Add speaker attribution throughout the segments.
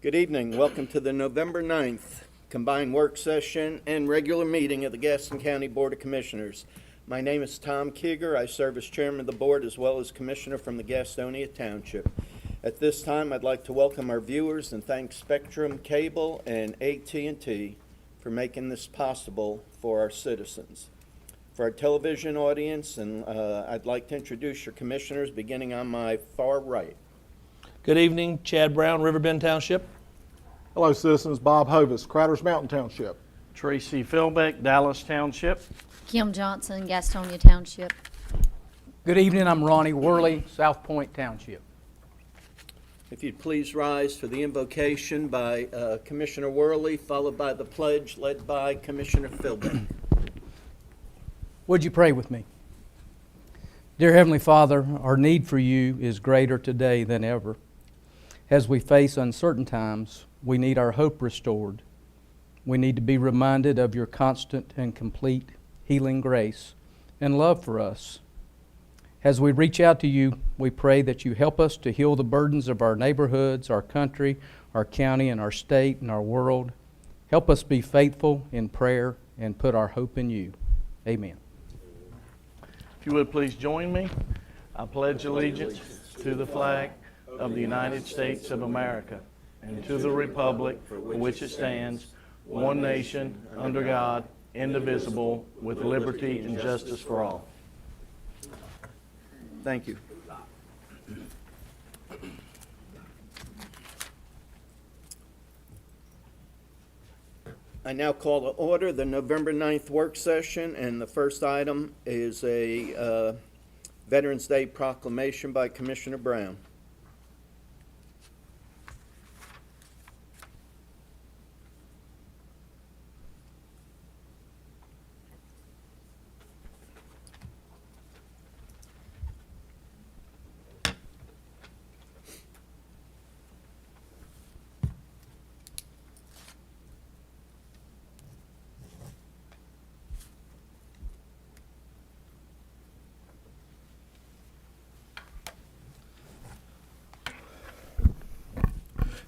Speaker 1: Good evening. Welcome to the November 9th combined work session and regular meeting of the Gaston County Board of Commissioners. My name is Tom Keeger. I serve as chairman of the board as well as commissioner from the Gastonia Township. At this time, I'd like to welcome our viewers and thank Spectrum Cable and AT&T for making this possible for our citizens. For our television audience, I'd like to introduce your commissioners beginning on my far right.
Speaker 2: Good evening, Chad Brown, Riverbend Township.
Speaker 3: Hello, citizens. Bob Hovis, Craters Mountain Township.
Speaker 4: Tracy Philbeck, Dallas Township.
Speaker 5: Kim Johnson, Gastonia Township.
Speaker 6: Good evening, I'm Ronnie Worley, South Point Township.
Speaker 1: If you'd please rise for the invocation by Commissioner Worley, followed by the pledge led by Commissioner Philbeck.
Speaker 6: Would you pray with me? Dear Heavenly Father, our need for you is greater today than ever. As we face uncertain times, we need our hope restored. We need to be reminded of your constant and complete healing grace and love for us. As we reach out to you, we pray that you help us to heal the burdens of our neighborhoods, our country, our county, and our state, and our world. Help us be faithful in prayer and put our hope in you. Amen.
Speaker 4: If you would please join me. I pledge allegiance to the flag of the United States of America and to the republic for which it stands, one nation, under God, indivisible, with liberty and justice for all.
Speaker 1: Thank you. I now call to order the November 9th work session, and the first item is a Veterans Day proclamation by Commissioner Brown.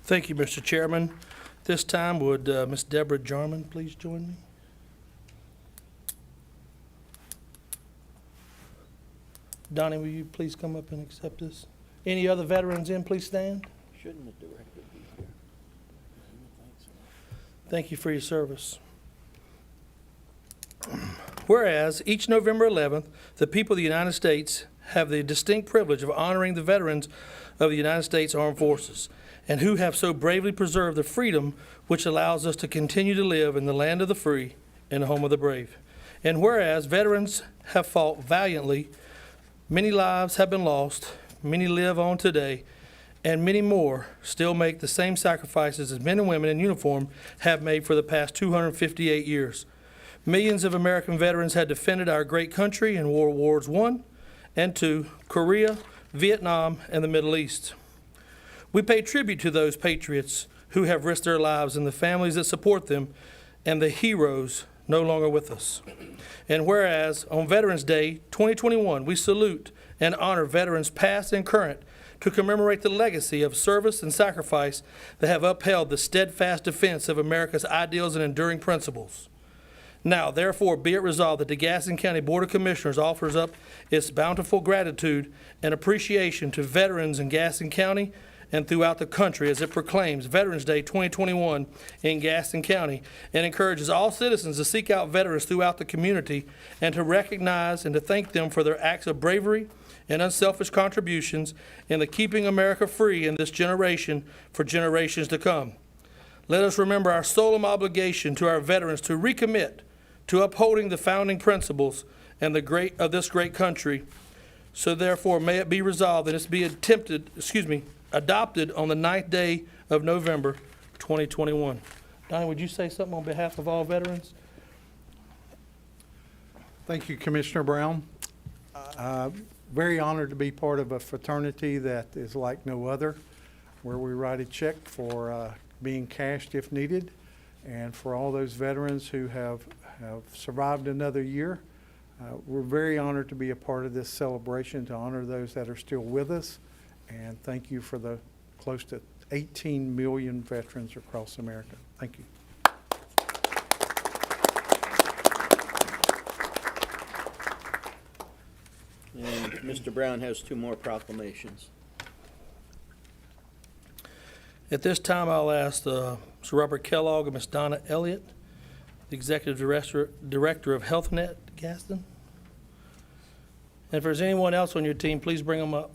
Speaker 2: Thank you, Mr. Chairman. This time, would Ms. Deborah Jarman please join me? Donnie, will you please come up and accept this? Any other veterans in, please stand.
Speaker 1: Shouldn't the director be here?
Speaker 2: Thank you for your service. Whereas each November 11th, the people of the United States have the distinct privilege of honoring the veterans of the United States Armed Forces and who have so bravely preserved the freedom which allows us to continue to live in the land of the free and the home of the brave. And whereas veterans have fought valiantly, many lives have been lost, many live on today, and many more still make the same sacrifices as men and women in uniform have made for the past 258 years. Millions of American veterans had defended our great country in World Wars I and II, Korea, Vietnam, and the Middle East. We pay tribute to those patriots who have risked their lives and the families that support them and the heroes no longer with us. And whereas on Veterans Day 2021, we salute and honor veterans past and current to commemorate the legacy of service and sacrifice that have upheld the steadfast defense of America's ideals and enduring principles. Now, therefore, be it resolved that the Gaston County Board of Commissioners offers up its bountiful gratitude and appreciation to veterans in Gaston County and throughout the country as it proclaims Veterans Day 2021 in Gaston County and encourages all citizens to seek out veterans throughout the community and to recognize and to thank them for their acts of bravery and unselfish contributions in the keeping America free in this generation for generations to come. Let us remember our solemn obligation to our veterans to recommit to upholding the founding principles and of this great country. So therefore, may it be resolved that it be adopted on the 9th day of November 2021. Donnie, would you say something on behalf of all veterans?
Speaker 3: Thank you, Commissioner Brown. Very honored to be part of a fraternity that is like no other, where we write a check for being cashed if needed, and for all those veterans who have survived another year. We're very honored to be a part of this celebration to honor those that are still with us, and thank you for the close to 18 million veterans across America. Thank you.
Speaker 1: And Mr. Brown has 2 more proclamations.
Speaker 2: At this time, I'll ask Mr. Robert Kellogg and Ms. Donna Elliott, the Executive Director of HealthNet, Gaston. And if there's anyone else on your team, please bring them up.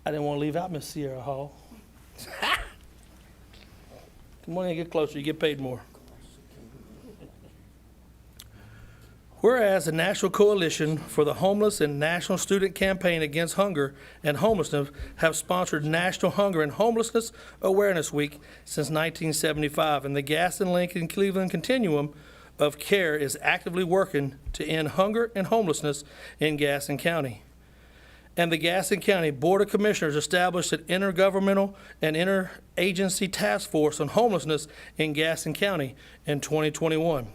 Speaker 2: I didn't want to leave out Miss Sierra Hall. Come on in, get closer, you get paid more. Whereas the National Coalition for the Homeless and National Student Campaign Against Hunger and Homelessness have sponsored National Hunger and Homelessness Awareness Week since 1975, and the Gaston, Lincoln, Cleveland Continuum of Care is actively working to end hunger and homelessness in Gaston County. And the Gaston County Board of Commissioners established an intergovernmental and interagency task force on homelessness in Gaston County in 2021.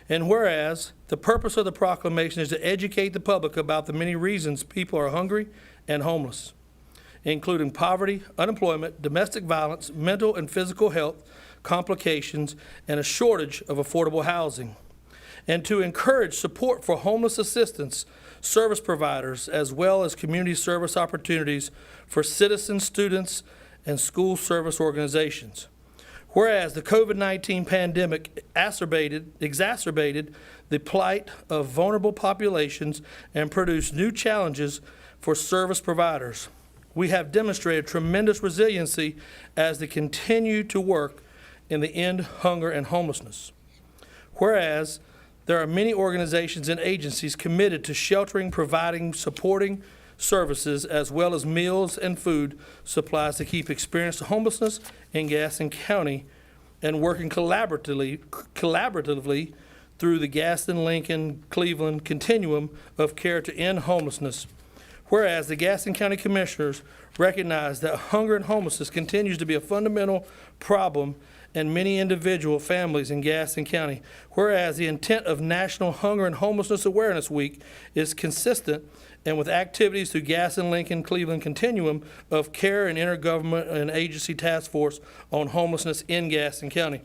Speaker 2: And whereas the purpose of the proclamation is to educate the public about the many reasons people are hungry and homeless, including poverty, unemployment, domestic violence, mental and physical health complications, and a shortage of affordable housing, and to encourage support for homeless assistance service providers, as well as community service opportunities for citizens, students, and school service organizations. Whereas the COVID-19 pandemic exacerbated the plight of vulnerable populations and produced new challenges for service providers, we have demonstrated tremendous resiliency as they continue to work in the end hunger and homelessness. Whereas there are many organizations and agencies committed to sheltering, providing, supporting services, as well as meals and food supplies to keep experienced homelessness in Gaston County, and working collaboratively through the Gaston, Lincoln, Cleveland Continuum of Care to end homelessness. Whereas the Gaston County Commissioners recognize that hunger and homelessness continues to be a fundamental problem and many individual families in Gaston County. Whereas the intent of National Hunger and Homelessness Awareness Week is consistent and with activities through Gaston, Lincoln, Cleveland Continuum of Care and Intergovernment and Agency Task Force on Homelessness in Gaston County.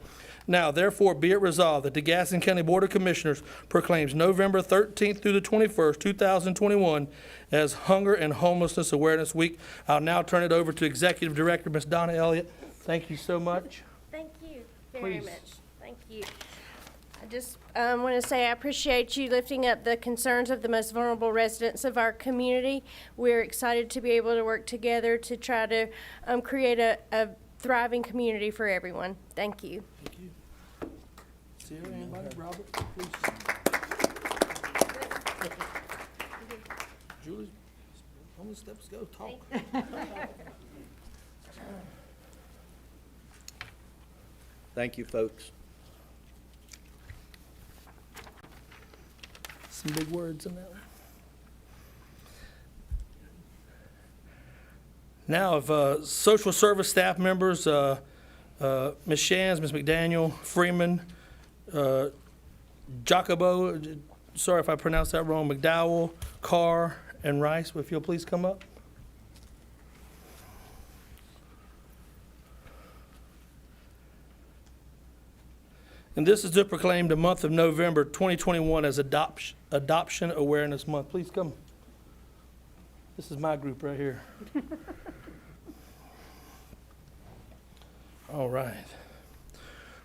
Speaker 2: Now, therefore, be it resolved that the Gaston County Board of Commissioners proclaims November 13th through the 21st, 2021 as Hunger and Homelessness Awareness Week. I'll now turn it over to Executive Director, Ms. Donna Elliott. Thank you so much.
Speaker 7: Thank you very
Speaker 2: Please.
Speaker 7: much. Thank you. I just want to say I appreciate you lifting up the concerns of the most vulnerable residents of our community. We're excited to be able to work together to try to create a thriving community for everyone. Thank you.
Speaker 2: Thank you. Sarah, anybody? Robert, please. Julie, how many steps go? Talk.
Speaker 1: Thank you, folks.
Speaker 2: Some big words in that one. Now, if social service staff members, Ms. Shands, Ms. McDaniel, Freeman, Jacobo, sorry if I pronounced that wrong, McDowell, Carr, and Rice, if you'll please come up. And this is to proclaim the month of November 2021 as Adoption Awareness Month. Please come. This is my group right here. All right.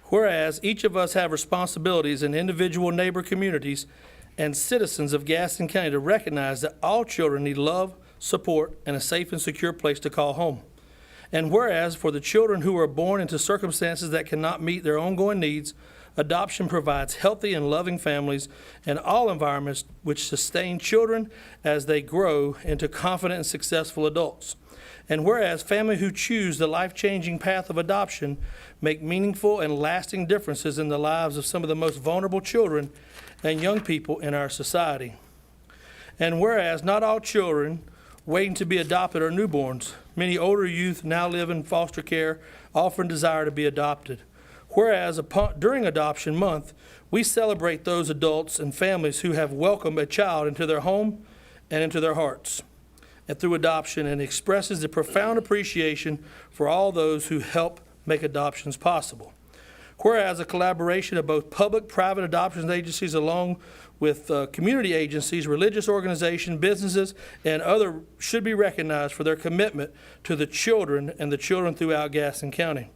Speaker 2: Whereas each of us have responsibilities in individual neighbor communities and citizens of Gaston County to recognize that all children need love, support, and a safe and secure place to call home. And whereas for the children who are born into circumstances that cannot meet their ongoing needs, adoption provides healthy and loving families and all environments which sustain children as they grow into confident and successful adults. And whereas families who choose the life-changing path of adoption make meaningful and lasting differences in the lives of some of the most vulnerable children and young people in our society. And whereas not all children waiting to be adopted are newborns, many older youth now live in foster care, offer and desire to be adopted. Whereas during Adoption Month, we celebrate those adults and families who have welcomed a child into their home and into their hearts and through adoption, and expresses the profound appreciation for all those who help make adoptions possible. Whereas a collaboration of both public, private adoption agencies along with community agencies, religious organizations, businesses, and other should be recognized for their commitment to the children and the children throughout Gaston County.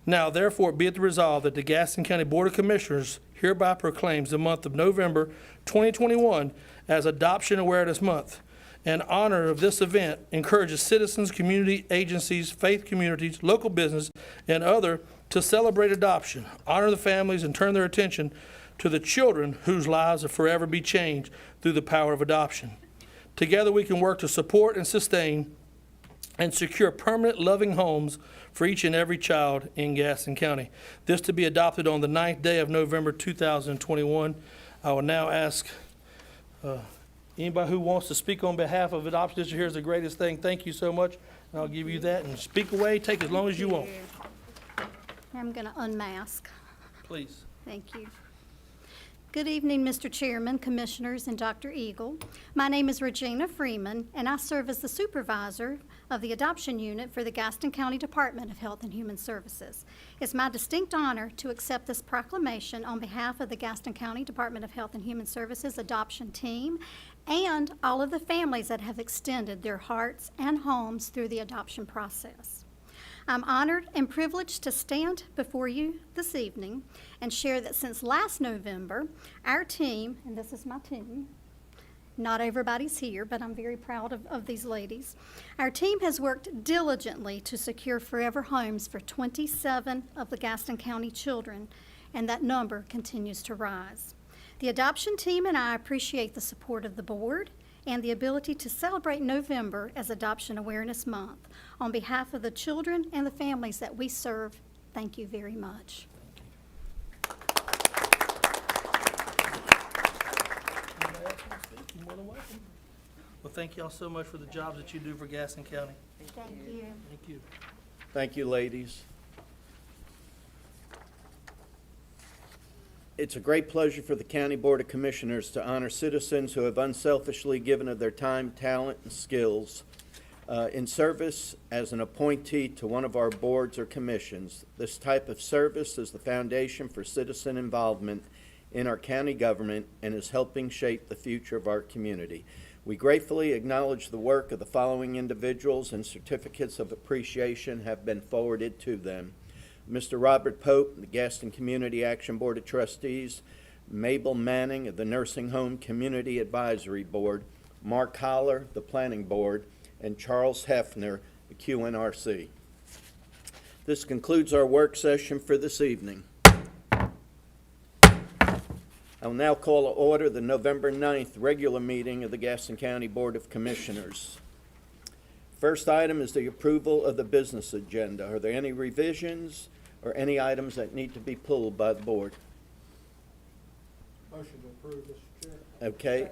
Speaker 2: Now, therefore, be it resolved that the Gaston County Board of Commissioners hereby proclaims the month of November 2021 as Adoption Awareness Month. In honor of this event, encourages citizens, community agencies, faith communities, local business, and other to celebrate adoption, honor the families, and turn their attention to the children whose lives will forever be changed through the power of adoption. Together we can work to support and sustain and secure permanent loving homes for each and every child in Gaston County. This to be adopted on the 9th day of November 2021. I will now ask anybody who wants to speak on behalf of Adoption District. Here's the greatest thing. Thank you so much. And I'll give you that and speak away. Take as long as you want.
Speaker 8: I'm going to unmask.
Speaker 2: Please.
Speaker 8: Thank you. Good evening, Mr. Chairman, Commissioners, and Dr. Eagle. My name is Regina Freeman, and I serve as the supervisor of the Adoption Unit for the Gaston County Department of Health and Human Services. It's my distinct honor to accept this proclamation on behalf of the Gaston County Department of Health and Human Services adoption team and all of the families that have extended their hearts and homes through the adoption process. I'm honored and privileged to stand before you this evening and share that since last November, our team, and this is my team, not everybody's here, but I'm very proud of these ladies. Our team has worked diligently to secure forever homes for 27 of the Gaston County children, and that number continues to rise. The adoption team and I appreciate the support of the board and the ability to celebrate November as Adoption Awareness Month. On behalf of the children and the families that we serve, thank you very much.
Speaker 2: You're more than welcome. Well, thank y'all so much for the jobs that you do for Gaston County.
Speaker 8: Thank you.
Speaker 2: Thank you.
Speaker 1: Thank you, ladies. It's a great pleasure for the County Board of Commissioners to honor citizens who have unselfishly given of their time, talent, and skills in service as an appointee to one of our boards or commissions. This type of service is the foundation for citizen involvement in our county government and is helping shape the future of our community. We gratefully acknowledge the work of the following individuals, and certificates of appreciation have been forwarded to them. Mr. Robert Pope, the Gaston Community Action Board of Trustees, Mabel Manning of the Nursing Home Community Advisory Board, Mark Holler, the Planning Board, and Charles Hefner, the QNRC. This concludes our work session for this evening. I will now call to order the November 9th regular meeting of the Gaston County Board of Commissioners. First item is the approval of the business agenda. Are there any revisions or any items that need to be pulled by the board?
Speaker 3: Motion to approve, Mr.
Speaker 1: Okay,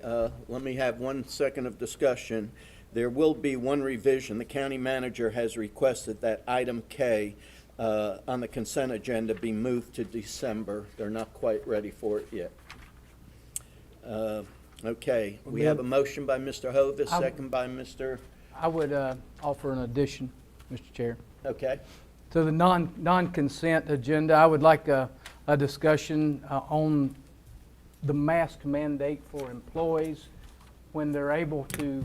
Speaker 3: Chair.
Speaker 1: let me have 1 second of discussion. There will be one revision. The county manager has requested that item K on the consent agenda be moved to December. They're not quite ready for it yet. Okay, we have a motion by Mr. Hovis, second by Mr.
Speaker 6: I would offer an addition, Mr. Chair.
Speaker 1: Okay,
Speaker 6: To the non-consent agenda, I would like a discussion on the mask mandate for employees when they're able to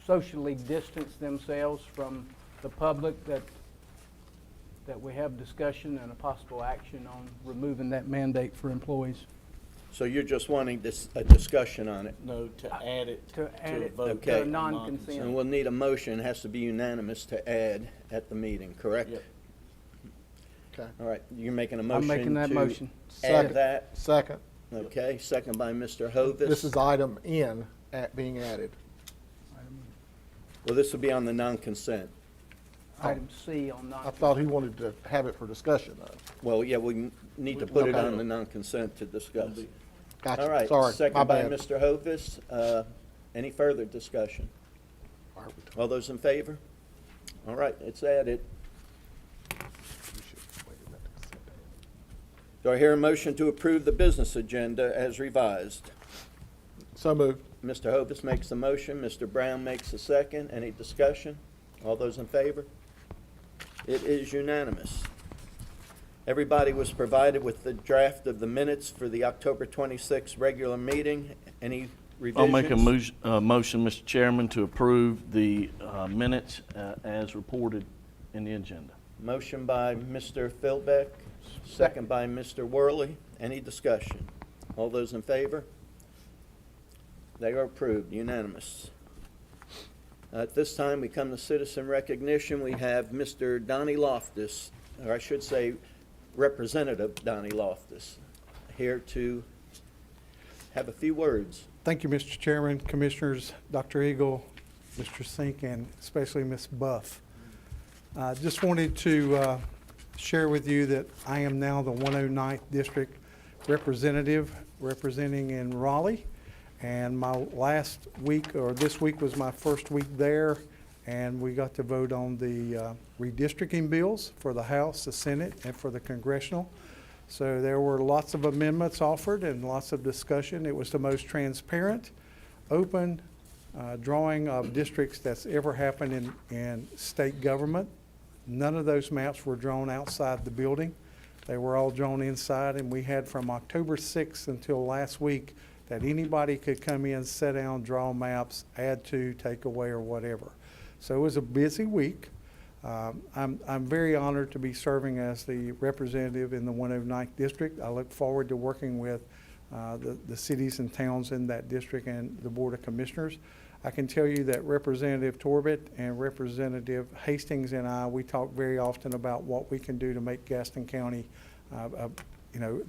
Speaker 6: socially distance themselves from the public, that we have discussion and a possible action on removing that mandate for employees.
Speaker 1: so you're just wanting a discussion on it?
Speaker 4: No, to add it
Speaker 6: To add
Speaker 4: a
Speaker 6: it
Speaker 4: vote.
Speaker 1: Okay.
Speaker 6: to non-consent.
Speaker 1: And we'll need a motion, it has to be unanimous to add at the meeting, correct?
Speaker 4: Yep.
Speaker 9: Okay.
Speaker 1: All right, you're making a
Speaker 6: I'm
Speaker 1: motion
Speaker 6: making that
Speaker 1: to
Speaker 6: motion.
Speaker 1: add that?
Speaker 9: Second.
Speaker 1: Okay, second by Mr. Hovis.
Speaker 9: This is item N being added.
Speaker 1: Well, this will be on the non-consent.
Speaker 6: Item C on
Speaker 9: I
Speaker 6: non-consent.
Speaker 9: thought he wanted to have it for discussion, though.
Speaker 1: Well, yeah, we need to put it
Speaker 9: Okay.
Speaker 1: on the non-consent to discuss.
Speaker 9: Gotcha.
Speaker 1: All right,
Speaker 9: Sorry, my
Speaker 1: second by
Speaker 9: bad.
Speaker 1: Mr. Hovis. Any further discussion? All those in favor? All right, it's added. Do I hear a motion to approve the business agenda as revised?
Speaker 9: So moved.
Speaker 1: Mr. Hovis makes the motion, Mr. Brown makes the second. Any discussion? All those in favor? It is unanimous. Everybody was provided with the draft of the minutes for the October 26th regular meeting. Any revisions?
Speaker 4: I'll make a motion, Mr. Chairman, to approve the minutes as reported in the agenda.
Speaker 1: Motion by Mr. Philbeck, second by Mr. Worley. Any discussion? All those in favor? They are approved, unanimous. At this time, we come to citizen recognition. We have Mr. Donnie Loftus, or I should say Representative Donnie Loftus, here to have a few words.
Speaker 3: Thank you, Mr. Chairman, Commissioners, Dr. Eagle, Mr. Sink, and especially Ms. Buff. Just wanted to share with you that I am now the 109th District Representative representing in Raleigh. And my last week, or this week was my first week there, and we got to vote on the redistricting bills for the House, the Senate, and for the Congressional. So there were lots of amendments offered and lots of discussion. It was the most transparent, open drawing of districts that's ever happened in state government. None of those maps were drawn outside the building. They were all drawn inside, and we had from October 6th until last week that anybody could come in, sit down, draw maps, add to, take away, or whatever. So it was a busy week. I'm very honored to be serving as the representative in the 109th District. I look forward to working with the cities and towns in that district and the Board of Commissioners. I can tell you that Representative Torbett and Representative Hastings and I, we talk very often about what we can do to make Gaston County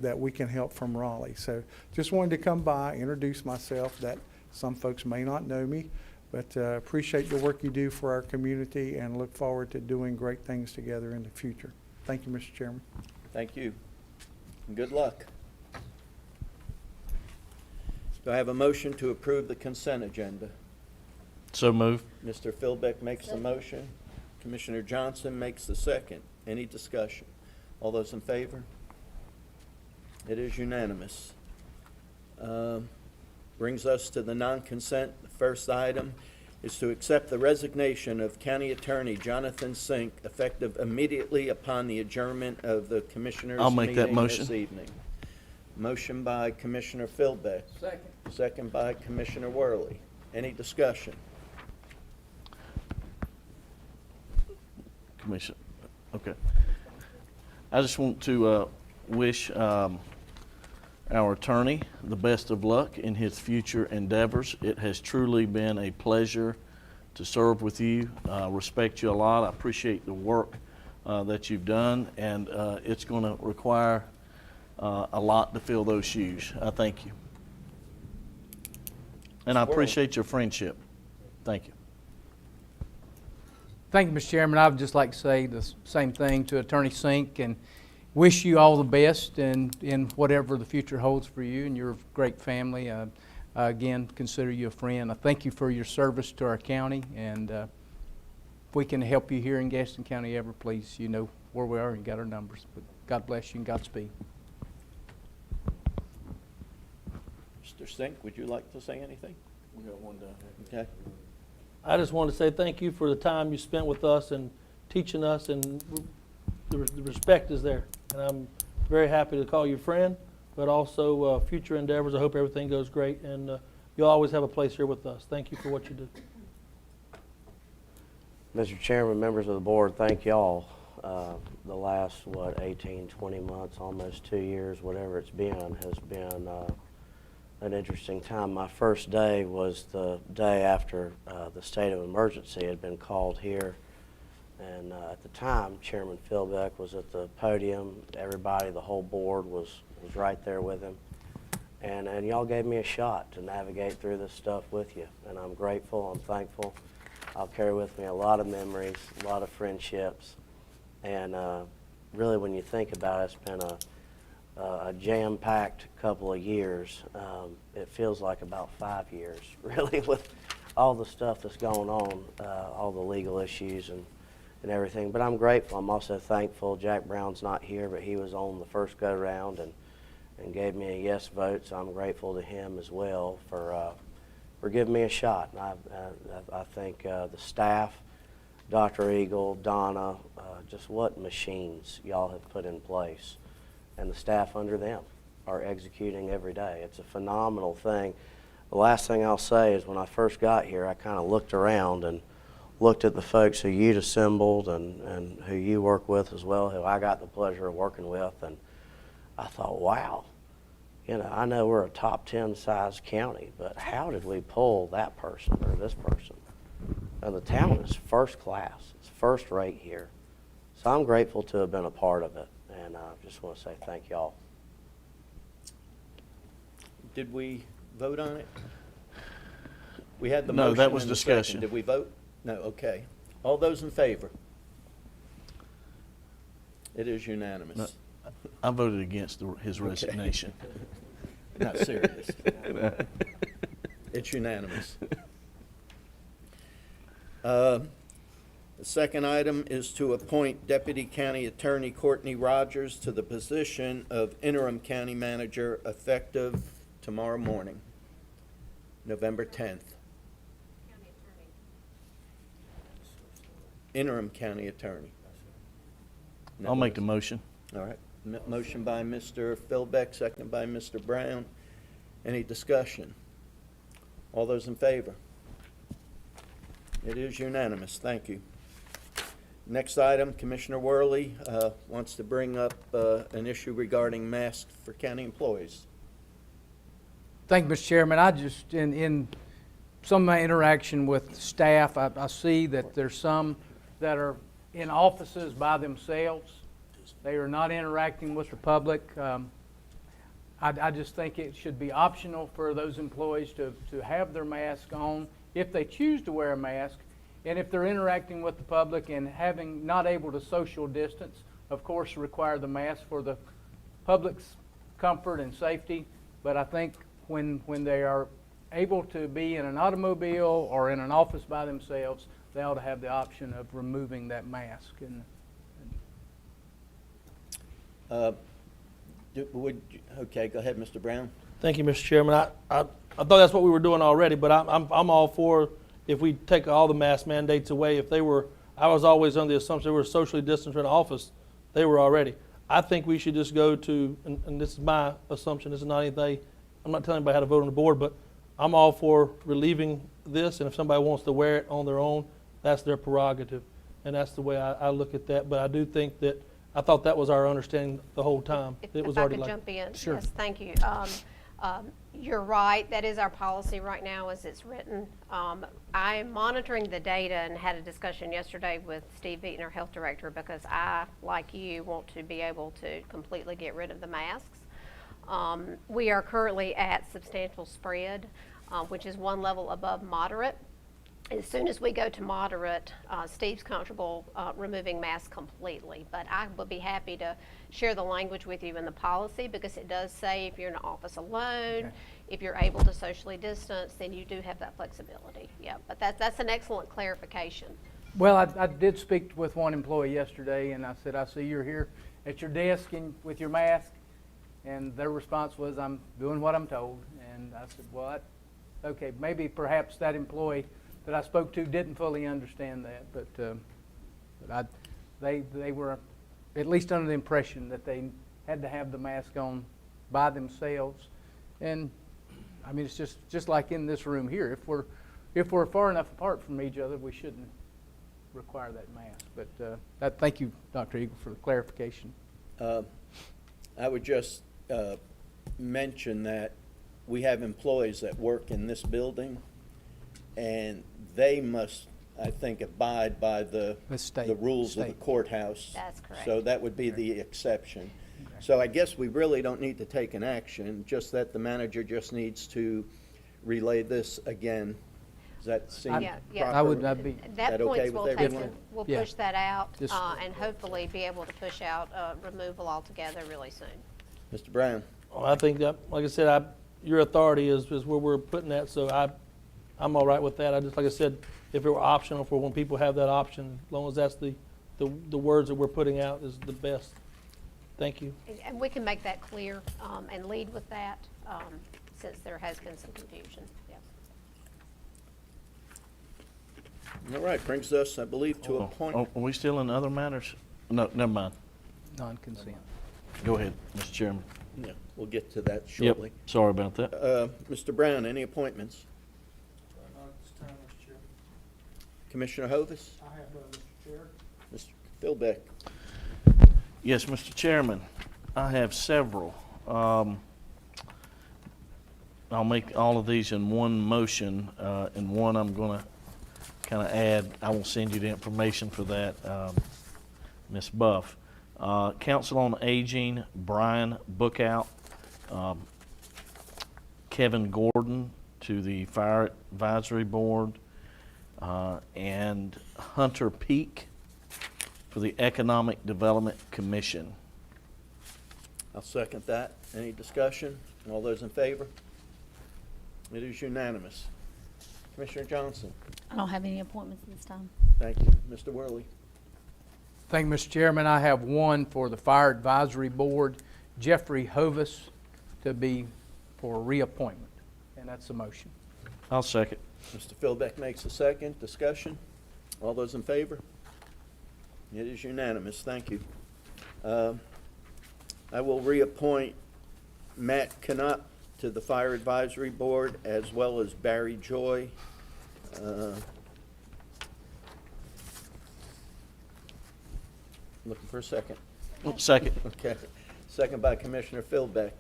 Speaker 3: that we can help from Raleigh. So just wanted to come by, introduce myself, that some folks may not know me, but appreciate the work you do for our community and look forward to doing great things together in the future. Thank you, Mr. Chairman.
Speaker 1: Thank you. And good luck. Do I have a motion to approve the consent agenda?
Speaker 4: So moved.
Speaker 1: Mr. Philbeck makes the motion. Commissioner Johnson makes the second. Any discussion? All those in favor? It is unanimous. Brings us to the non-consent. The first item is to accept the resignation of County Attorney Jonathan Sink effective immediately upon the adjournment of the Commissioners'
Speaker 4: I'll make that
Speaker 1: meeting
Speaker 4: motion.
Speaker 1: this evening. Motion by Commissioner Philbeck.
Speaker 6: Second.
Speaker 1: Second by Commissioner Worley. Any discussion?
Speaker 4: Commission. Okay. I just want to wish our attorney the best of luck in his future endeavors. It has truly been a pleasure to serve with you. Respect you a lot. I appreciate the work that you've done, and it's going to require a lot to fill those shoes. I thank you. And I appreciate your friendship. Thank you.
Speaker 6: Thank you, Mr. Chairman. I would just like to say the same thing to Attorney Sink and wish you all the best in whatever the future holds for you and your great family. I again, consider you a friend. I thank you for your service to our county, and if we can help you here in Gaston County ever, please, you know where we are and you got our numbers. But God bless you and Godspeed.
Speaker 1: Mr. Sink, would you like to say anything?
Speaker 4: We got one down here.
Speaker 1: Okay.
Speaker 2: I just want to say thank you for the time you spent with us and teaching us, and the respect is there. And I'm very happy to call you friend, but also future endeavors. I hope everything goes great, and you'll always have a place here with us. Thank you for what you do.
Speaker 10: Mr. Chairman, members of the board, thank y'all. The last, 18, 20 months, almost 2 years, whatever it's been, has been an interesting time. My first day was the day after the state of emergency had been called here. And at the time, Chairman Philbeck was at the podium. Everybody, the whole board was right there with him. And y'all gave me a shot to navigate through this stuff with you. And I'm grateful, I'm thankful. I'll carry with me a lot of memories, a lot of friendships. And really, when you think about it, it's been a jam-packed couple of years. It feels like about 5 years, really, with all the stuff that's going on, all the legal issues and everything. But I'm grateful. I'm also thankful. Jack Brown's not here, but he was on the first go-round and gave me a yes vote, so I'm grateful to him as well for giving me a shot. And I think the staff, Dr. Eagle, Donna, just what machines y'all have put in place, and the staff under them are executing every day. It's a phenomenal thing. The last thing I'll say is when I first got here, I kind of looked around and looked at the folks who you'd assembled and who you work with as well, who I got the pleasure of working with, and I thought, wow, you know, I know we're a top 10 size county, but how did we pull that person or this person? And the town is first class. It's first rate here. So I'm grateful to have been a part of it, and I just want to say thank y'all.
Speaker 1: Did we vote on it? We had the
Speaker 4: No,
Speaker 1: motion
Speaker 4: that was
Speaker 1: and the second.
Speaker 4: discussion.
Speaker 1: Did we vote? No, okay. All those in favor? It is unanimous.
Speaker 4: No. I voted against his resignation.
Speaker 1: Not serious. It's unanimous. The second item is to appoint Deputy County Attorney Courtney Rogers to the position of Interim County Manager effective tomorrow morning, November 10th. Interim County Attorney.
Speaker 4: I'll make the motion.
Speaker 1: All right. Motion by Mr. Philbeck, second by Mr. Brown. Any discussion? All those in favor? It is unanimous. Thank you. Next item, Commissioner Worley wants to bring up an issue regarding masks for county employees.
Speaker 6: Thank you, Mr. Chairman. I just, in some of my interaction with staff, I see that there's some that are in offices by themselves. They are not interacting with the public. I just think it should be optional for those employees to have their mask on if they choose to wear a mask. And if they're interacting with the public and not able to social distance, of course, require the mask for the public's comfort and safety. But I think when they are able to be in an automobile or in an office by themselves, they ought to have the option of removing that mask.
Speaker 1: Okay, go ahead, Mr. Brown.
Speaker 2: Thank you, Mr. Chairman. I thought that's what we were doing already, but I'm all for if we take all the mask mandates away. If they were, I was always under the assumption they were socially distanced in the office. They were already. I think we should just go to, and this is my assumption, this is not anything, I'm not telling anybody how to vote on the board, but I'm all for relieving this, and if somebody wants to wear it on their own, that's their prerogative. And that's the way I look at that. But I do think that, I thought that was our understanding the whole time. It was already
Speaker 11: If I
Speaker 2: like.
Speaker 11: could jump in.
Speaker 6: Sure.
Speaker 11: Yes, thank you. You're right, that is our policy right now as it's written. I am monitoring the data and had a discussion yesterday with Steve Beaton, our health director, because I, like you, want to be able to completely get rid of the masks. We are currently at substantial spread, which is one level above moderate. As soon as we go to moderate, Steve's comfortable removing masks completely, but I would be happy to share the language with you in the policy, because it does say if you're in an office alone, if you're able to socially distance, then you do have that flexibility. Yeah, but that's an excellent clarification.
Speaker 6: Well, I did speak with one employee yesterday, and I said, I see you're here at your desk with your mask, and their response was, I'm doing what I'm told. And I said, well, okay, maybe perhaps that employee that I spoke to didn't fully understand that, but they were at least under the impression that they had to have the mask on by themselves. And I mean, it's just like in this room here. If we're far enough apart from each other, we shouldn't require that mask. But thank you, Dr. Eagle, for the clarification.
Speaker 1: I would just mention that we have employees that work in this building, and they must, I think, abide by the rules of the courthouse.
Speaker 11: That's correct.
Speaker 1: So that would be the exception. Okay. So I guess we really don't need to take an action, just that the manager just needs to relay this again. Does that seem proper?
Speaker 6: I'd be.
Speaker 11: At that
Speaker 1: okay
Speaker 11: point,
Speaker 1: with everyone?
Speaker 11: we'll push that out
Speaker 6: Just-
Speaker 11: and hopefully be able to push out removal altogether really soon.
Speaker 1: Mr. Brown?
Speaker 2: Well, I think that, like I said, your authority is where we're putting that, so I'm all right with that. I just, like I said, if it were optional for when people have that option, as long as that's the the words that we're putting out is the best. Thank you.
Speaker 11: And we can make that clear and lead with that, since there has been some confusion, yes.
Speaker 1: All right, brings us, I believe, to appoint.
Speaker 4: Are we still in other matters? No, never mind.
Speaker 6: Non-consent.
Speaker 4: Go ahead, Mr. Chairman.
Speaker 1: Yeah, we'll get to that
Speaker 4: Yep,
Speaker 1: shortly.
Speaker 4: sorry about that.
Speaker 1: Mr. Brown, any appointments? Commissioner Hovis?
Speaker 2: I have none, Mr. Chair.
Speaker 1: Mr. Philbeck?
Speaker 4: Yes, Mr. Chairman, I have several. I'll make all of these in one motion, and one I'm going to kind of add. I will send you the information for that, Ms. Buff. Council on Aging, Brian Bookout, Kevin Gordon to the Fire Advisory Board, and Hunter Peak for the Economic Development Commission.
Speaker 1: I'll second that. Any discussion? All those in favor? It is unanimous. Commissioner Johnson?
Speaker 5: I don't have any appointments this time.
Speaker 1: Thank you. Mr. Worley?
Speaker 6: Thank you, Mr. Chairman. I have one for the Fire Advisory Board, Jeffrey Hovis, to be for reappointment, and that's the motion.
Speaker 4: I'll second.
Speaker 1: Mr. Philbeck makes a second. Discussion? All those in favor? It is unanimous. Thank you. I will reappoint Matt Knupp to the Fire Advisory Board, as well as Barry Joy. Looking for a second.
Speaker 4: Second.
Speaker 1: Okay. Second by Commissioner Philbeck.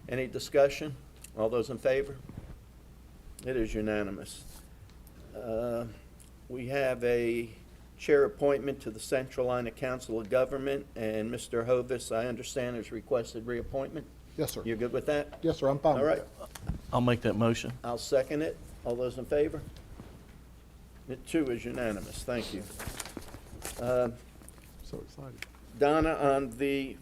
Speaker 1: Any discussion? All those in favor? It is unanimous. We have a chair appointment to the Central Line of Council of Government, and Mr. Hovis, I understand, has requested reappointment.
Speaker 9: Yes, sir.
Speaker 1: You good with that?
Speaker 9: Yes, sir, I'm fine
Speaker 1: All
Speaker 9: with
Speaker 1: right.
Speaker 9: that.
Speaker 4: I'll make that motion.
Speaker 1: I'll second it. All those in favor? It too is unanimous. Thank you.
Speaker 9: So excited.
Speaker 1: Donna, on the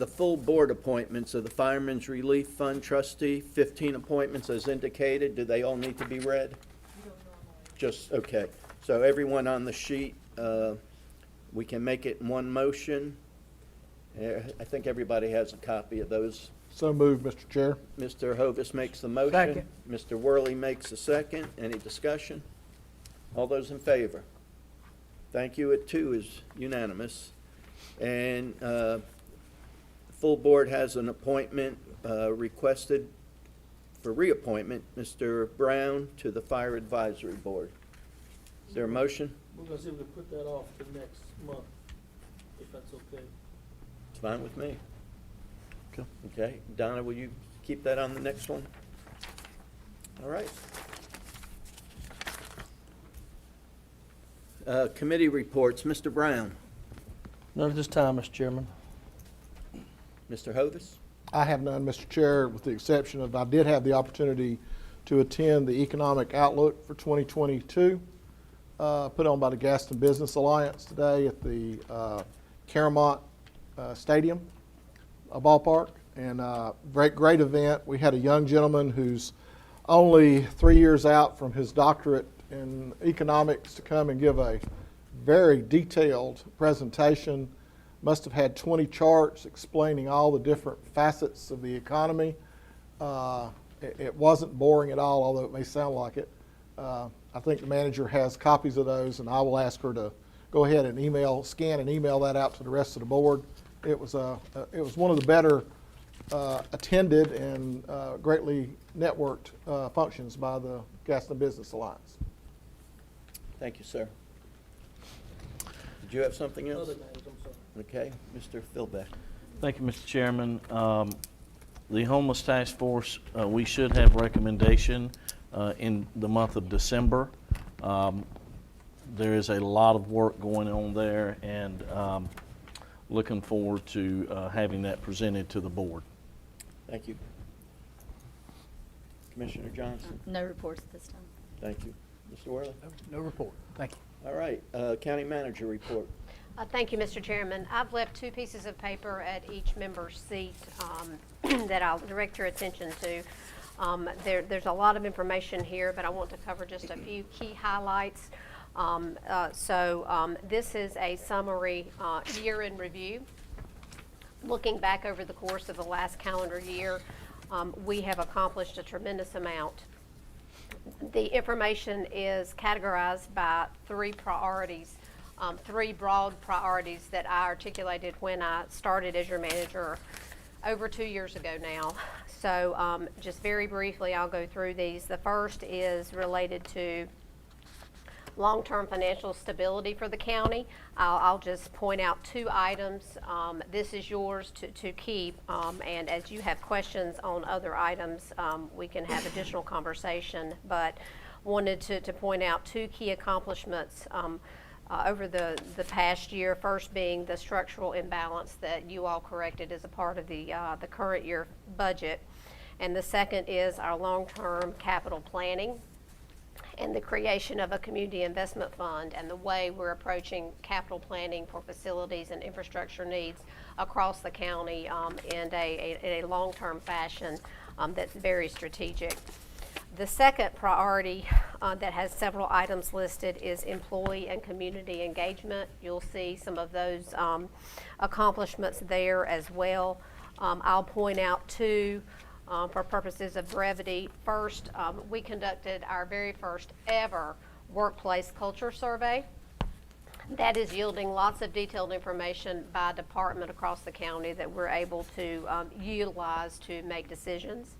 Speaker 1: full board appointments of the Fireman's Relief Fund trustee, 15 appointments as indicated, do they all need to be read? Just, okay. So everyone on the sheet, we can make it in one motion. I think everybody has a copy of those.
Speaker 9: So moved, Mr. Chair.
Speaker 1: Mr. Hovis makes the motion.
Speaker 6: Second.
Speaker 1: Mr. Worley makes the second. Any discussion? All those in favor? Thank you. It too is unanimous. And full board has an appointment requested for reappointment, Mr. Brown to the Fire Advisory Board. Is there a motion?
Speaker 2: We're going to see if we can put that off to next month, if that's okay.
Speaker 1: It's fine with me.
Speaker 4: Okay.
Speaker 1: Okay. Donna, will you keep that on the next one? All right. Committee reports. Mr. Brown.
Speaker 2: None at this time, Mr. Chairman.
Speaker 1: Mr. Hovis?
Speaker 9: I have none, Mr. Chair, with the exception of I did have the opportunity to attend the Economic Outlook for 2022, put on by the Gaston Business Alliance today at the Caramont Stadium ballpark, and great event. We had a young gentleman who's only 3 years out from his doctorate in economics to come and give a very detailed presentation. Must have had 20 charts explaining all the different facets of the economy. It wasn't boring at all, although it may sound like it. I think the manager has copies of those, and I will ask her to go ahead and scan and email that out to the rest of the board. It was one of the better attended and greatly networked functions by the Gaston Business Alliance.
Speaker 1: Thank you, sir. Did you have something else?
Speaker 2: Other names, I'm sorry.
Speaker 1: Okay, Mr. Philbeck.
Speaker 4: Thank you, Mr. Chairman. The Homeless Task Force, we should have recommendation in the month of December. There is a lot of work going on there, and looking forward to having that presented to the board.
Speaker 1: Thank you. Commissioner Johnson.
Speaker 5: No reports at this time.
Speaker 1: Thank you. Mr. Worley.
Speaker 6: No report. Thank you.
Speaker 1: All right, county manager report.
Speaker 11: Thank you, Mr. Chairman. I've left 2 pieces of paper at each member's seat that I'll direct your attention to. There's a lot of information here, but I want to cover just a few key highlights. This is a summary year in review. Looking back over the course of the last calendar year, we have accomplished a tremendous amount. The information is categorized by three priorities, three broad priorities that I articulated when I started as your manager over 2 years ago now. So just very briefly, I'll go through these. The first is related to long-term financial stability for the county. I'll just point out 2 items. This is yours to keep, and as you have questions on other items, we can have additional conversation, but wanted to point out 2 key accomplishments over the past year. First being the structural imbalance that you all corrected as a part of the current year budget, and the second is our long-term capital planning and the creation of a community investment fund and the way we're approaching capital planning for facilities and infrastructure needs across the county in a long-term fashion that's very strategic. The second priority that has several items listed is employee and community engagement. You'll see some of those accomplishments there as well. I'll point out 2 for purposes of brevity. First, we conducted our very first ever workplace culture survey. That is yielding lots of detailed information by department across the county that we're able to utilize to make decisions.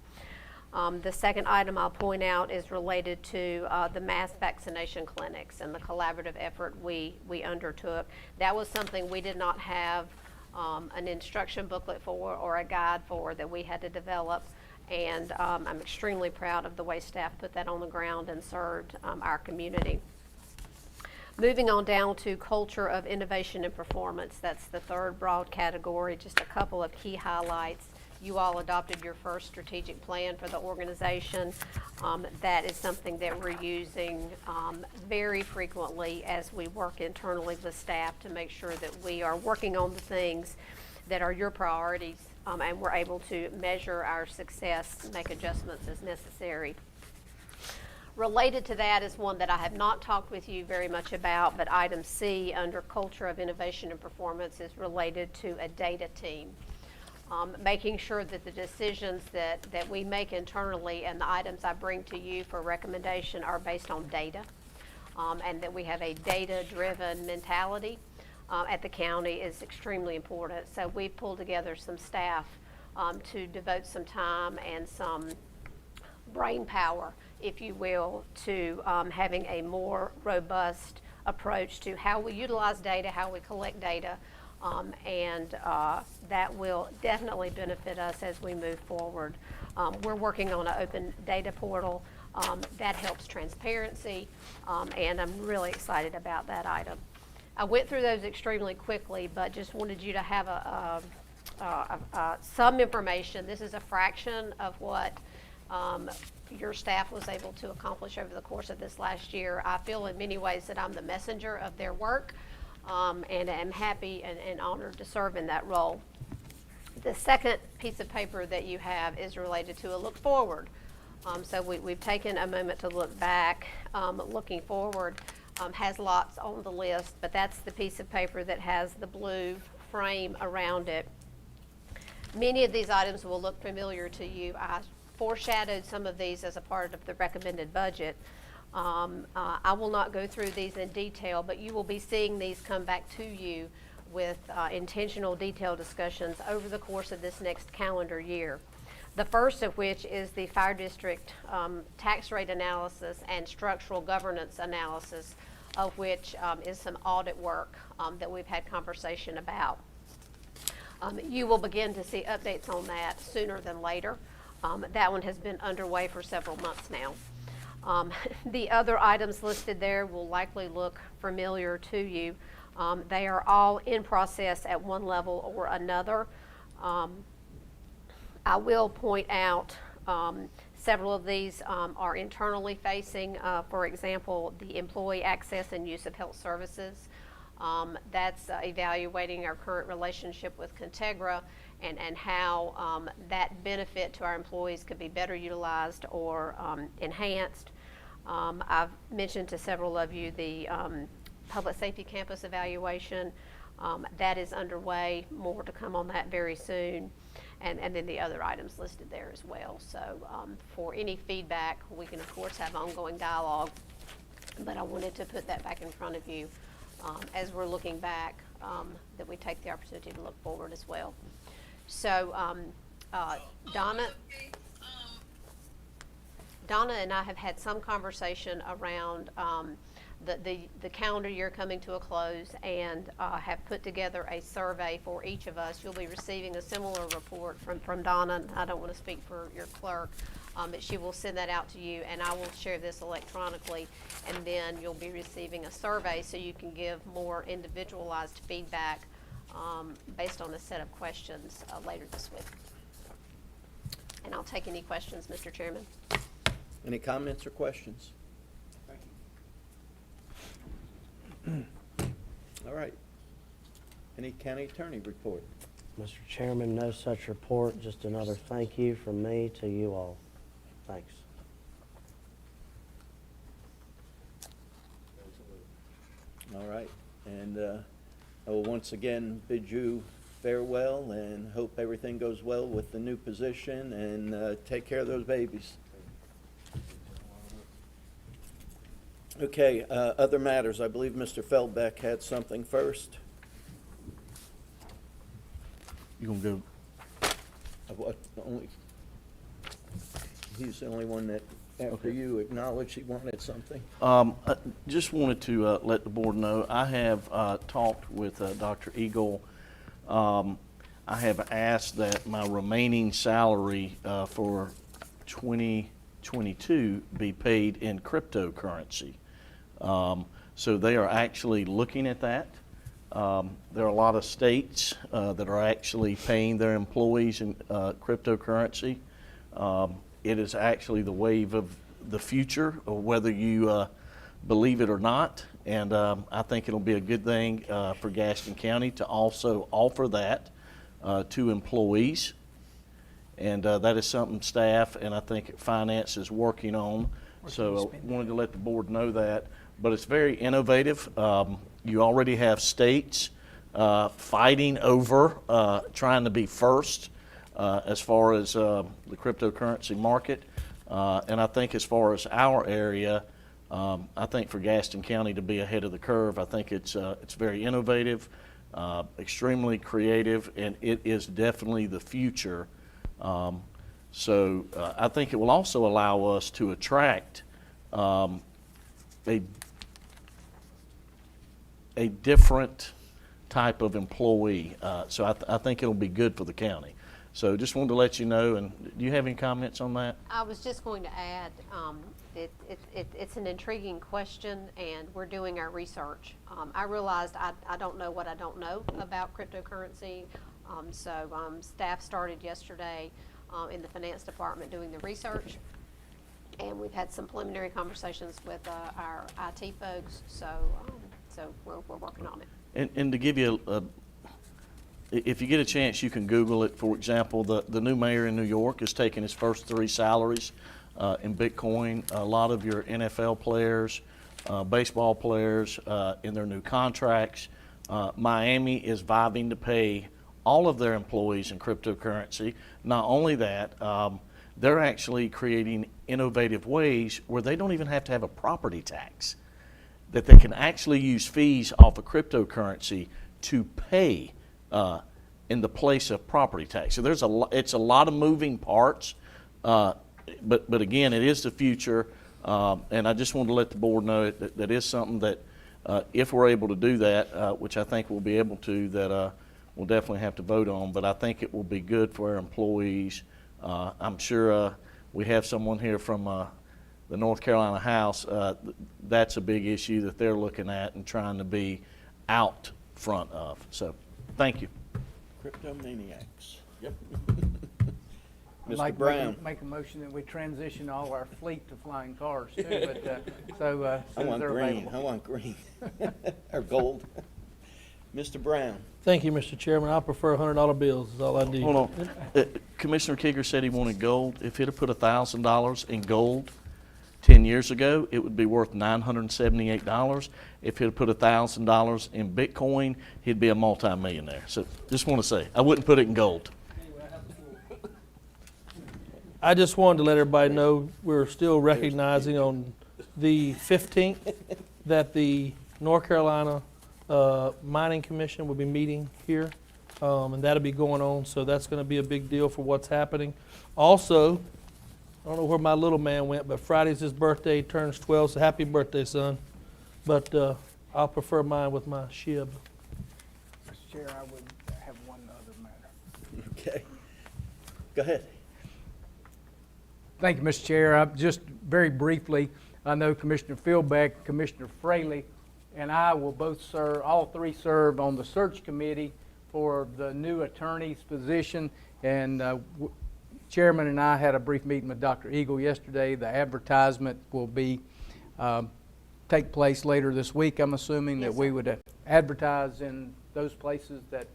Speaker 11: The second item I'll point out is related to the mass vaccination clinics and the collaborative effort we undertook. That was something we did not have an instruction booklet for or a guide for, that we had to develop, and I'm extremely proud of the way staff put that on the ground and served our community. Moving on down to culture of innovation and performance, that's the third broad category. Just a couple of key highlights. You all adopted your first strategic plan for the organization. That is something that we're using very frequently as we work internally with staff to make sure that we are working on the things that are your priorities, and we're able to measure our success, make adjustments as necessary. Related to that is one that I have not talked with you very much about, but item C under culture of innovation and performance is related to a data team. Making sure that the decisions that we make internally and the items I bring to you for recommendation are based on data, and that we have a data-driven mentality at the county is extremely important. So we've pulled together some staff to devote some time and some brain power, if you will, to having a more robust approach to how we utilize data, how we collect data, and that will definitely benefit us as we move forward. We're working on an open data portal that helps transparency, and I'm really excited about that item. I went through those extremely quickly, but just wanted you to have some information. This is a fraction of what your staff was able to accomplish over the course of this last year. I feel in many ways that I'm the messenger of their work, and am happy and honored to serve in that role. The second piece of paper that you have is related to a look forward. So we've taken a moment to look back. Looking forward has lots on the list, but that's the piece of paper that has the blue frame around it. Many of these items will look familiar to you. I foreshadowed some of these as a part of the recommended budget. I will not go through these in detail, but you will be seeing these come back to you with intentional detailed discussions over the course of this next calendar year. The first of which is the fire district tax rate analysis and structural governance analysis, of which is some audit work that we've had conversation about. You will begin to see updates on that sooner than later. That one has been underway for several months now. The other items listed there will likely look familiar to you. They are all in process at one level or another. I will point out several of these are internally facing. For example, the employee access and use of health services. That's evaluating our current relationship with Contegra and how that benefit to our employees could be better utilized or enhanced. I've mentioned to several of you the public safety campus evaluation. That is underway, more to come on that very soon. And then the other items listed there as well. So for any feedback, we can of course have ongoing dialogue, but I wanted to put that back in front of you as we're looking back, that we take the opportunity to look forward as well. So Donna and I have had some conversation around the calendar year coming to a close, and have put together a survey for each of us. You'll be receiving a similar report from Donna. I don't want to speak for your clerk, but she will send that out to you, and I will share this electronically, and then you'll be receiving a survey so you can give more individualized feedback based on a set of questions later this week. And I'll take any questions, Mr. Chairman.
Speaker 1: Any comments or questions? All right. Any county attorney report?
Speaker 10: Mr. Chairman, no such report, just another thank you from me to you all. Thanks.
Speaker 1: All right. And I will once again bid you farewell and hope everything goes well with the new position, and take care of those babies. Okay, other matters. I believe Mr. Feldbeck had something first.
Speaker 4: You gonna go?
Speaker 1: He's the only one that, after you, acknowledged he wanted something.
Speaker 4: I just wanted to let the board know, I have talked with Dr. Eagle. I have asked that my remaining salary for 2022 be paid in cryptocurrency. So they are actually looking at that. There are a lot of states that are actually paying their employees in cryptocurrency. It is actually the wave of the future, of whether you believe it or not. And I think it'll be a good thing for Gaston County to also offer that to employees. And that is something staff and I think finance is working on. So I wanted to let the board know that. But it's very innovative. You already have states fighting over trying to be first as far as the cryptocurrency market. And I think as far as our area, I think for Gaston County to be ahead of the curve, I think it's very innovative, extremely creative, and it is definitely the future. So I think it will also allow us to attract a different type of employee. So I think it'll be good for the county. So just wanted to let you know. And do you have any comments on that?
Speaker 11: I was just going to add, it's an intriguing question, and we're doing our research. I realized I don't know what I don't know about cryptocurrency. So staff started yesterday in the finance department doing the research, and we've had some preliminary conversations with our IT folks. So we're working on it.
Speaker 4: And to give you if you get a chance, you can Google it. For example, the new mayor in New York is taking his first 3 salaries in Bitcoin. A lot of your NFL players, baseball players in their new contracts. Miami is vibing to pay all of their employees in cryptocurrency. Not only that, they're actually creating innovative ways where they don't even have to have a property tax, that they can actually use fees off of cryptocurrency to pay in the place of property tax. So it's a lot of moving parts, but again, it is the future, and I just wanted to let the board know that is something that if we're able to do that, which I think we'll be able to, that we'll definitely have to vote on, but I think it will be good for our employees. I'm sure we have someone here from the North Carolina House. That's a big issue that they're looking at and trying to be out front of. So thank you.
Speaker 1: Cryptomaniacs.
Speaker 6: I'd
Speaker 1: Mr.
Speaker 6: like
Speaker 1: Brown.
Speaker 6: to make a motion that we transition all our fleet to flying cars too, but so
Speaker 1: I
Speaker 6: soon as
Speaker 1: want
Speaker 6: they're
Speaker 1: green.
Speaker 6: available.
Speaker 1: I want green. Or gold. Mr. Brown.
Speaker 2: Thank you, Mr. Chairman. I prefer $100 bills is all I do.
Speaker 4: Hold on. Commissioner Kiger said he wanted gold. If he'd have put $1,000 in gold 10 years ago, it would be worth $978. If he'd put $1,000 in Bitcoin, he'd be a multimillionaire. So just want to say, I wouldn't put it in gold.
Speaker 2: I just wanted to let everybody know we're still recognizing on the 15th that the North Carolina Mining Commission will be meeting here, and that'll be going on, so that's going to be a big deal for what's happening. Also, I don't know where my little man went, but Friday's his birthday, he turns 12, so happy birthday, son. But I'll prefer mine with my SHIB.
Speaker 12: Mr. Chair, I would have one other matter.
Speaker 1: Okay. Go ahead.
Speaker 6: Thank you, Mr. Chair. Just very briefly, I know Commissioner Philbeck, Commissioner Fraley, and I will both serve, all three serve on the search committee for the new attorney's position. And Chairman and I had a brief meeting with Dr. Eagle yesterday. The advertisement will be take place later this week. I'm assuming that we would advertise in those places that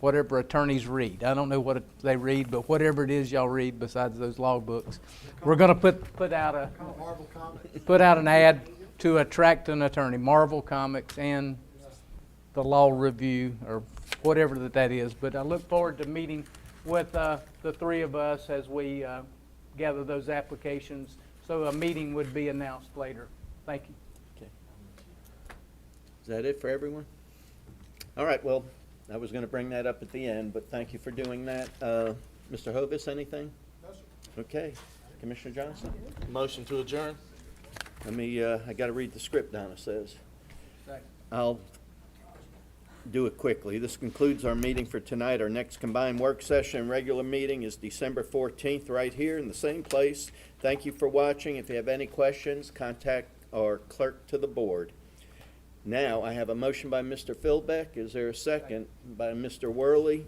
Speaker 6: whatever attorneys read. I don't know what they read, but whatever it is y'all read besides those logbooks. We're going to put out an ad to attract an attorney, Marvel Comics and the Law Review or whatever that is. But I look forward to meeting with the three of us as we gather those applications. So a meeting would be announced later. Thank you.
Speaker 1: Okay. Is that it for everyone? All right, well, I was going to bring that up at the end, but thank you for doing that. Mr. Hovis, anything? No, sir. Okay. Commissioner Johnson?
Speaker 4: Motion to adjourn.
Speaker 1: Let me, I got to read the script, Donna says. I'll do it quickly. This concludes our meeting for tonight. Our next combined work session and regular meeting is December 14th right here in the same place. Thank you for watching. If you have any questions, contact our clerk to the board. Now, I have a motion by Mr. Philbeck. Is there a second by Mr. Worley?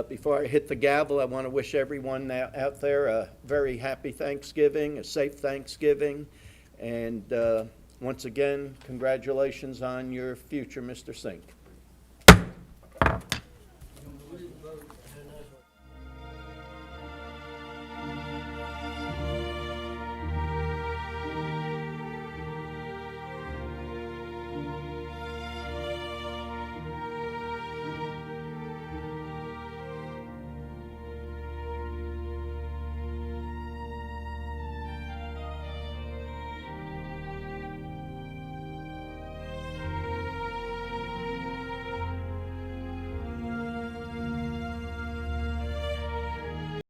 Speaker 1: Before I hit the gavel, I want to wish everyone out there a very happy Thanksgiving, a safe Thanksgiving, and once again, congratulations on your future, Mr. Sink.